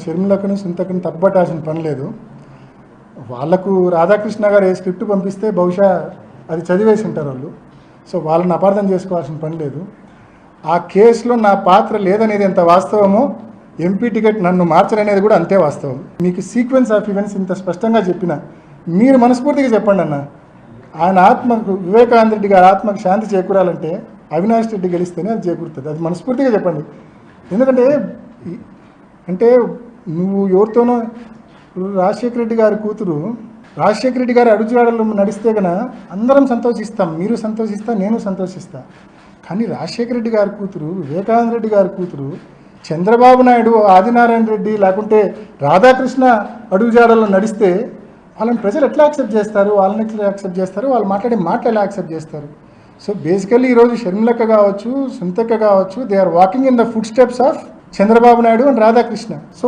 షర్మిలకను సునీతకను తప్పుపట్టాల్సిన పని లేదు. వాళ్ళకు రాధాకృష్ణ గారు ఏ స్క్రిప్ట్ పంపిస్తే బహుశా అది చదివేసి ఉంటారు వాళ్ళు. సో వాళ్ళని అపార్థం చేసుకోవాల్సిన పని లేదు. ఆ కేసులో నా పాత్ర లేదనేది ఎంత వాస్తవమో ఎంపీ టికెట్ నన్ను మార్చరనేది కూడా అంతే వాస్తవం. మీకు సీక్వెన్స్ ఆఫ్ ఈవెంట్స్ ఇంత స్పష్టంగా చెప్పిన మీరు మనస్ఫూర్తిగా చెప్పండి అన్న. ఆయన ఆత్మకు వివేకానంద రెడ్డి గారి ఆత్మకు శాంతి చేకూరాలంటే అవినాష్ రెడ్డి గెలిస్తేనే అది చేకూరుతుంది. అది మనస్ఫూర్తిగా చెప్పండి. ఎందుకంటే అంటే నువ్వు ఎవరితోనో రాజశేఖర రెడ్డి గారి కూతురు రాజశేఖర రెడ్డి గారి అడుగుజాడలు నడిస్తే కన్నా అందరం సంతోషిస్తాం, మీరు సంతోషిస్తా, నేను సంతోషిస్తా. కానీ రాజశేఖర రెడ్డి గారి కూతురు వివేకానంద రెడ్డి గారి కూతురు చంద్రబాబు నాయుడు, ఆదినారాయణ రెడ్డి లేకుంటే రాధాకృష్ణ అడుగుజాడల్లో నడిస్తే వాళ్ళని ప్రజలు ఎట్లా యాక్సెప్ట్ చేస్తారు, వాళ్ళని ఎట్లా యాక్సెప్ట్ చేస్తారు, వాళ్ళు మాట్లాడే మాటలు ఎలా యాక్సెప్ట్ చేస్తారు? సో బేసికల్లీ ఈరోజు షర్మిలక్క కావచ్చు, సునీతక్క కావచ్చు, they are walking in the footsteps of Chandrababu Naidu and Radhakrishna. So